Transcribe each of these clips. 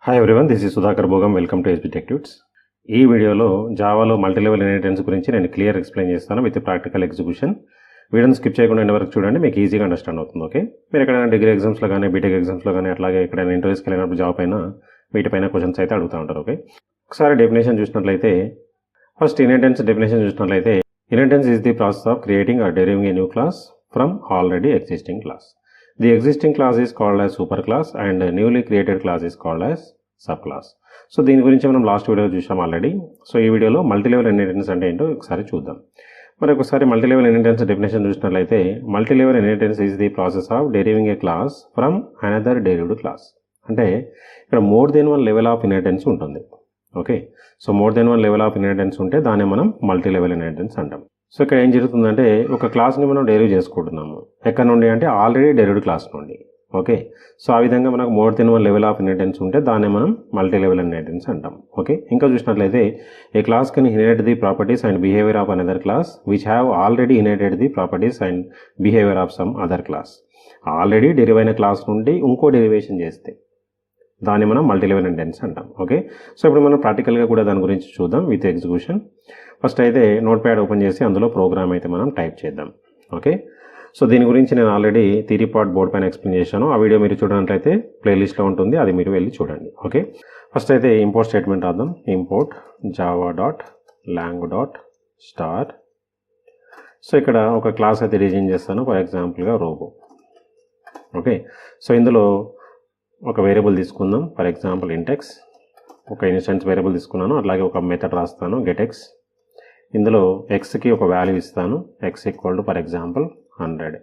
Hi everyone, this is Sudhakar Bhogam. Welcome to SB tech tuts. ఈ వీడియోలో జావాలో మల్టీలెవెల్ ఇన్హెరిటెన్స్ గురించి నేను క్లియర్ ఎక్స్ప్లెయిన్ చేస్తాను విత్ ప్రాక్టికల్ ఎగ్జిక్యూషన్. వీడియోని స్కిప్ చేయకుండా ఎండ్ వరకు చూడండి, మీకు ఈజీగా అండర్స్టాండ్ అవుతుంది. ఓకే, మీరు ఎక్కడైనా డిగ్రీ ఎగ్జామ్స్లో కానీ బీటెక్ ఎగ్జామ్స్లో కానీ అట్లాగే ఎక్కడైనా ఇంటర్వ్యూస్కి వెళ్ళినప్పుడు జాబ్ పైన వీటిపైన క్వశ్చన్స్ అయితే అడుగుతూ ఉంటారు. ఓకే, ఒకసారి డెఫినేషన్ చూసినట్లయితే, ఫస్ట్ ఇన్హెరిటెన్స్ డెఫినేషన్ చూసినట్లయితే, inheritance is the process of creating or deriving a new class from already existing class. The existing class is called as super class and newly created class is called as sub class. So దీని గురించి మనం last video చూసాం already. So ఈ వీడియోలో multilevel inheritance అంటే ఏంటో ఒకసారి చూద్దాం. మరి ఒకసారి మల్టీలెవెల్ ఇన్హెరిటెన్స్ డెఫినేషన్ చూసినట్లయితే, multilevel inheritance is the process of deriving a class from another derived class. అంటే ఇక్కడ more than one level of inheritance ఉంటుంది. Okay, so more than one level of inheritance ఉంటే దాన్ని మనం మల్టీలెవెల్ ఇన్హెరిటెన్స్ అంటాం. So ఇక్కడ ఏం జరుగుతుందంటే, ఒక క్లాస్ని మనం డెరైవ్ చేసుకుంటున్నాము. ఎక్కడ నుండి అంటే ఆల్రెడీ డెరైవ్డ్ క్లాస్ నుండి. ఓకే, సో ఆ విధంగా మనకు more than one level of inheritance ఉంటే దాన్ని మనం మల్టీ లెవెల్ ఇన్హెరిటెన్స్ అంటాం. ఓకే, ఇంకా చూసినట్లయితే, a class can inherit the properties and behaviour of another class which have already inherited the properties and behaviour of some other class. Already derive అయిన class నుండి ఇంకో derivation చేస్తే దాన్ని మనం multi level inheritance అంటాం. Okay, so ఇప్పుడు మనం ప్రాక్టికల్గా కూడా దాని గురించి చూద్దాం విత్ ఎగ్జిక్యూషన్. ఫస్ట్ అయితే నోట్ ప్యాడ్ ఓపెన్ చేసి అందులో ప్రోగ్రామ్ అయితే మనం టైప్ చేద్దాం. ఓకే, సో దీని గురించి నేను ఆల్రెడీ థియరీ పార్ట్ బోర్డ్ పైన ఎక్స్ప్లెయిన్ చేశాను. ఆ వీడియో మీరు చూడనట్లయితే ప్లేలిస్ట్లో ఉంటుంది, అది మీరు వెళ్ళి చూడండి. ఓకే, ఫస్ట్ అయితే ఇంపోర్ట్ స్టేట్మెంట్ రాద్దాం. Import Java dot long dot star. So ఇక్కడ ఒక క్లాస్ అయితే డిజైన్ చేస్తాను, ఫర్ ఎగ్జాంపుల్గా రోబో. ఓకే, సో ఇందులో ఒక వేరియబుల్ తీసుకుందాం, ఫర్ ఎగ్జాంపుల్ ఇంటెక్స్. ఒక ఇన్స్టెన్స్ వేరియబుల్ తీసుకున్నాను, అలాగే ఒక మెథడ్ రాస్తాను గెట్ఎక్స్. ఇందులో ఎక్స్కి ఒక వాల్యూ ఇస్తాను, X equal to for example 100.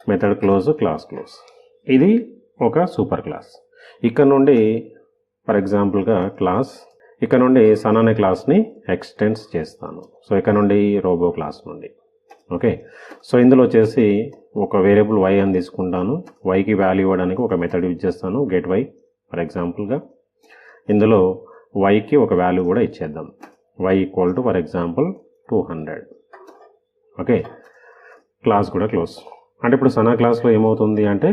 Method close, class close. ఇది ఒక సూపర్ క్లాస్. ఇక్కడ నుండి ఫర్ ఎగ్జాంపుల్గా క్లాస్, ఇక్కడ నుండి సన్ అనే క్లాస్ని ఎక్స్టెండ్స్ చేస్తాను. సో ఇక్కడ నుండి రోబో క్లాస్ నుండి. ఓకే, సో ఇందులో వచ్చేసి ఒక వేరియబుల్ వై అని తీసుకుంటాను. వైకి వాల్యూ ఇవ్వడానికి ఒక మెథడ్ యూజ్ చేస్తాను, గెట్ వై ఫర్ ఎగ్జాంపుల్గా. ఇందులో వైకి ఒక వాల్యూ కూడా ఇచ్చేద్దాం, y equal to for example 200. Okay, class కూడా క్లోజ్. అంటే ఇప్పుడు సనా క్లాస్లో ఏమవుతుంది అంటే,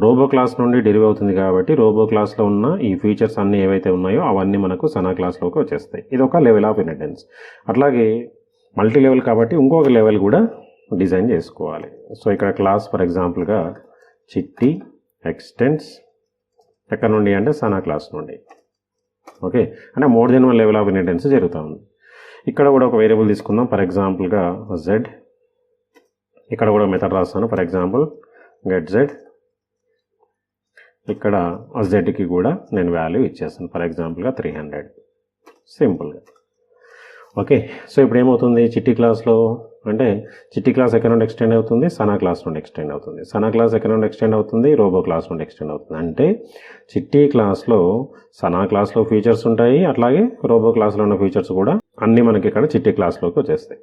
రోబో క్లాస్ నుండి డెరివ్ అవుతుంది కాబట్టి రోబో క్లాస్లో ఉన్న ఈ ఫీచర్స్ అన్నీ ఏవైతే ఉన్నాయో అవన్నీ మనకు సనా క్లాస్లోకి వచ్చేస్తాయి. ఇది ఒక లెవెల్ ఆఫ్ ఇన్హెరిటెన్స్. అట్లాగే మల్టీ లెవెల్ కాబట్టి ఇంకొక లెవెల్ కూడా డిజైన్ చేసుకోవాలి. సో ఇక్కడ క్లాస్ ఫర్ ఎగ్జాంపుల్గా చిట్టి ఎక్స్టెండ్స్ ఎక్కడ నుండి అంటే సనా క్లాస్ నుండి. ఓకే, అంటే more than one level of inheritance జరుగుతూ ఉంది. ఇక్కడ కూడా ఒక వేరియబుల్ తీసుకుందాం, ఫర్ ఎగ్జాంపుల్గా జెడ్. ఇక్కడ కూడా మెథడ్ రాస్తాను, ఫర్ ఎగ్జాంపుల్ గెట్ జెడ్. ఇక్కడ జెడ్కి కూడా నేను వాల్యూ ఇచ్చేస్తాను, ఫర్ ఎగ్జాంపుల్గా 300. సింపుల్గా. ఓకే, సో ఇప్పుడు ఏమవుతుంది, చిట్టి క్లాస్లో అంటే చిట్టి క్లాస్ ఎక్కడ నుండి ఎక్స్టెండ్ అవుతుంది, సనా క్లాస్ నుండి ఎక్స్టెండ్ అవుతుంది. సనా క్లాస్ ఎక్కడ నుండి ఎక్స్టెండ్ అవుతుంది, రోబో క్లాస్ నుండి ఎక్స్టెండ్ అవుతుంది. అంటే చిట్టి క్లాస్లో సనా క్లాస్లో ఫీచర్స్ ఉంటాయి, అట్లాగే రోబో క్లాస్లో ఉన్న ఫీచర్స్ కూడా అన్నీ మనకి ఇక్కడ చిట్టి క్లాస్లోకి వచ్చేస్తాయి.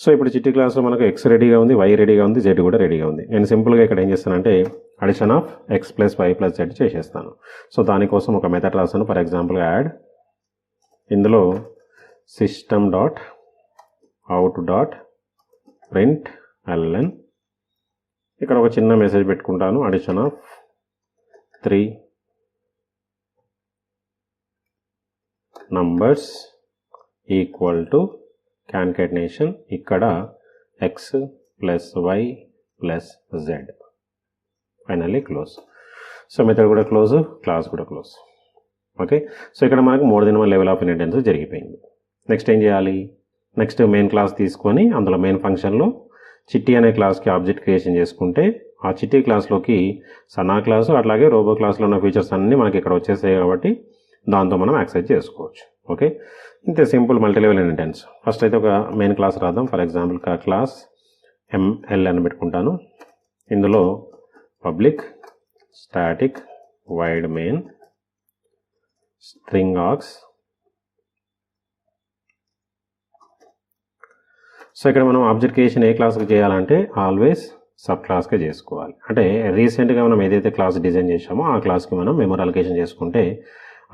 సో ఇప్పుడు చిట్టి క్లాస్లో మనకు ఎక్స్ రెడీగా ఉంది, వై రెడీగా ఉంది, జెడ్ కూడా రెడీగా ఉంది. నేను సింపుల్గా ఇక్కడ ఏం చేస్తానంటే addition of x plus y plus z చేసేస్తాను. సో దానికోసం ఒక మెథడ్ రాస్తాను, ఫర్ ఎగ్జాంపుల్గా యాడ్. ఇందులో system dot out dot print LN. ఇక్కడ ఒక చిన్న మెసేజ్ పెట్టుకుంటాను, addition of 3 numbers equal to concatenation ఇక్కడ x plus y plus z. Finally close. So method కూడా క్లోజ్, క్లాస్ కూడా క్లోజ్. ఓకే, సో ఇక్కడ మనకు more than one level of inheritance జరిగిపోయింది. నెక్స్ట్ ఏం చేయాలి, నెక్స్ట్ మెయిన్ క్లాస్ తీసుకొని అందులో మెయిన్ ఫంక్షన్లో చిట్టి అనే క్లాస్కి ఆబ్జెక్ట్ క్రియేషన్ చేసుకుంటే ఆ చిట్టి క్లాస్లోకి సనా క్లాసు అట్లాగే రోబో క్లాస్లో ఉన్న ఫీచర్స్ అన్నీ మనకి ఇక్కడ వచ్చేసాయి కాబట్టి దాంతో మనం యాక్సెస్ చేసుకోవచ్చు. ఓకే, ఇంతే simple multi level inheritance. First అయితే ఒక మెయిన్ క్లాస్ రాద్దాం, ఫర్ ఎగ్జాంపుల్ క్లాస్ ఎంఎల్ అని పెట్టుకుంటాను. ఇందులో public static wide main string aux. So ఇక్కడ మనం ఆబ్జెక్ట్ క్రియేషన్ ఏ క్లాస్కి చేయాలంటే ఆల్వేస్ సబ్ క్లాస్కే చేసుకోవాలి. అంటే రీసెంట్గా మనం ఏదైతే క్లాస్ డిజైన్ చేసామో ఆ క్లాస్కి మనం మెమరీ అలొకేషన్ చేసుకుంటే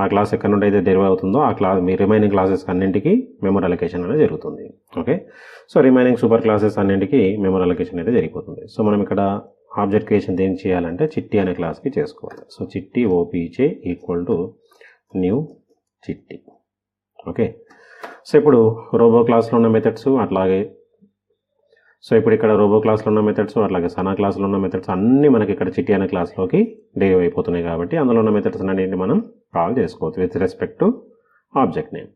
ఆ క్లాస్ ఎక్కడ నుండి అయితే డెరివ్ అవుతుందో ఆ క్లాస్ మీ రిమైనింగ్ క్లాసెస్ అన్నింటికి మెమరీ అలొకేషన్ అనేది జరుగుతుంది. Okay, so remaining super classes అన్నింటికి మెమరీ అలొకేషన్ అయితే జరిగిపోతుంది. సో మనం ఇక్కడ ఆబ్జెక్ట్ క్రియేషన్ దేనికి చేయాలంటే చిట్టి అనే క్లాస్కి చేసుకోవాలి. సో చిట్టి ఓబీజే ఈక్వల్ టు న్యూ చిట్టి. ఓకే, సో ఇప్పుడు రోబో క్లాస్లో ఉన్న మెథడ్స్ అట్లాగే ఇక్కడ రోబో క్లాస్లో ఉన్న మెథడ్స్ అట్లాగే సనా క్లాస్లో ఉన్న మెథడ్స్ అన్నీ మనకి ఇక్కడ చిట్టి అనే క్లాస్లోకి డెరివ్ అయిపోతున్నాయి కాబట్టి అందులో ఉన్న మెథడ్స్ అన్నింటిని మనం కాల్ చేసుకోవచ్చు with respect to object name.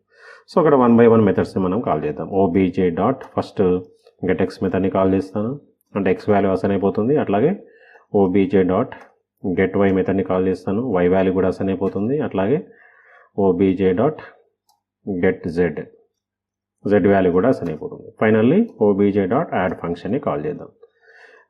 So అక్కడ 1 by 1 మెథడ్స్ని మనం కాల్ చేద్దాం. OBJ dot first get x మెథడ్ని కాల్ చేస్తాను, అంటే ఎక్స్ వాల్యూ అసైన్ అయిపోతుంది. అట్లాగే ఓబీజే డాట్ గెట్ వై మెథడ్ని కాల్ చేస్తాను, వై వాల్యూ కూడా అసైన్ అయిపోతుంది. అట్లాగే OBJ dot get z value కూడా అసైన్ అయిపోతుంది. ఫైనల్లీ ఓబీజే డాట్ యాడ్ ఫంక్షన్ని కాల్ చేద్దాం.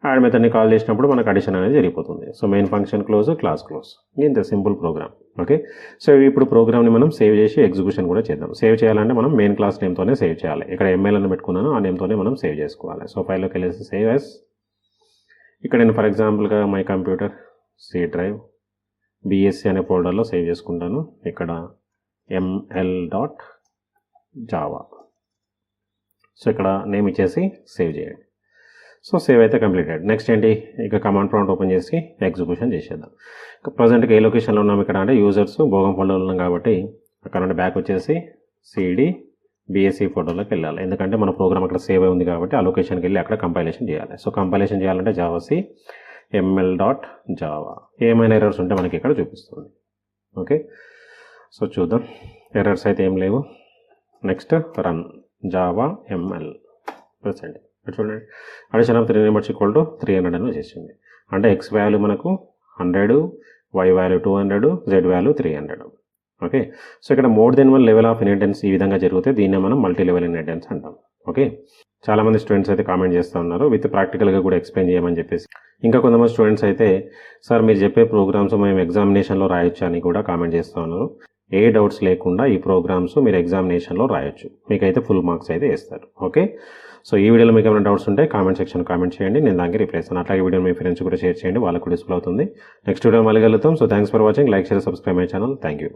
యాడ్ మెథడ్ని కాల్ చేసినప్పుడు మనకు అడిషన్ అనేది జరిగిపోతుంది. So main function close, class close, ఇంత సింపుల్ ప్రోగ్రామ్. ఓకే, సో ఇప్పుడు ప్రోగ్రామ్ని మనం సేవ్ చేసి ఎగ్జిక్యూషన్ కూడా చేద్దాం. సేవ్ చేయాలంటే మనం మెయిన్ క్లాస్ నేమ్తోనే సేవ్ చేయాలి. ఇక్కడ ఎంఎల్ అని పెట్టుకున్నాను, ఆ నేమ్తోనే మనం సేవ్ చేసుకోవాలి. సో ఫైల్లోకి వెళ్ళేసి సేవ్ యాస్. ఇక్కడ నేను ఫర్ ఎగ్జాంపుల్గా my computer C drive BSc అనే ఫోల్డర్లో సేవ్ చేసుకుంటాను. ఇక్కడ ml.java. సో ఇక్కడ నేమ్ ఇచ్చేసి సేవ్ చేయండి. సో సేవ్ అయితే కంప్లీటెడ్. నెక్స్ట్ ఏంటి, ఇక కమాండ్ ప్రాంప్ట్ ఓపెన్ చేసి ఎగ్జిక్యూషన్ చేసేద్దాం. ప్రజెంట్గా ఏ లొకేషన్లో ఉన్నాం ఇక్కడ అంటే యూజర్స్ భోగం ఫోల్డర్లో ఉన్నాం కాబట్టి అక్కడ నుండి బ్యాక్ వచ్చేసి సిడి బిఎస్సి ఫోల్డర్లోకి వెళ్ళాలి. ఎందుకంటే మన ప్రోగ్రామ్ అక్కడ సేవ్ అయి ఉంది కాబట్టి ఆ లొకేషన్కి వెళ్ళి అక్కడ కంపైలేషన్ చేయాలి. సో కంపైలేషన్ చేయాలంటే జావాసి ml.java. ఏమైనా ఎర్రర్స్ ఉంటే మనకి ఇక్కడ చూపిస్తుంది. ఓకే, సో చూద్దాం. ఎర్రర్స్ అయితే ఏం లేవు. Next run Java ML present చూడండి. Addition of 3 numbers equal to 300 అని వచ్చేసింది. అంటే ఎక్స్ వాల్యూ మనకు 100, y value 200, z value 300. Okay, so ఇక్కడ more than 1 level of inheritance ఈ విధంగా జరిగితే దీన్నే మనం మల్టీ లెవెల్ ఇన్హెరిటెన్స్ అంటాం. ఓకే, చాలామంది స్టూడెంట్స్ అయితే కామెంట్ చేస్తూ ఉన్నారు విత్ ప్రాక్టికల్గా కూడా ఎక్స్ప్లెయిన్ చేయమని చెప్పేసి. ఇంకా కొంతమంది స్టూడెంట్స్ అయితే సార్ మీరు చెప్పే ప్రోగ్రామ్స్ మేము ఎగ్జామినేషన్లో రాయొచ్చు అని కూడా కామెంట్ చేస్తూ ఉన్నారు. ఏ డౌట్స్ లేకుండా ఈ ప్రోగ్రామ్స్ మీరు ఎగ్జామినేషన్లో రాయొచ్చు, మీకైతే ఫుల్ మార్క్స్ అయితే ఇస్తారు. ఓకే, సో ఈ వీడియోలో మీకు ఏమైనా డౌట్స్ ఉంటే కామెంట్ సెక్షన్ కామెంట్ చేయండి, నేను దానికి రిప్లై ఇస్తాను. అట్లాగే వీడియో మీ ఫ్రెండ్స్ కూడా షేర్ చేయండి, వాళ్ళకు డిస్ప్లే అవుతుంది. నెక్స్ట్ వీడియో మళ్ళీ కలుగుతాం. So thanks for watching. Like, share, subscribe my channel. Thank you.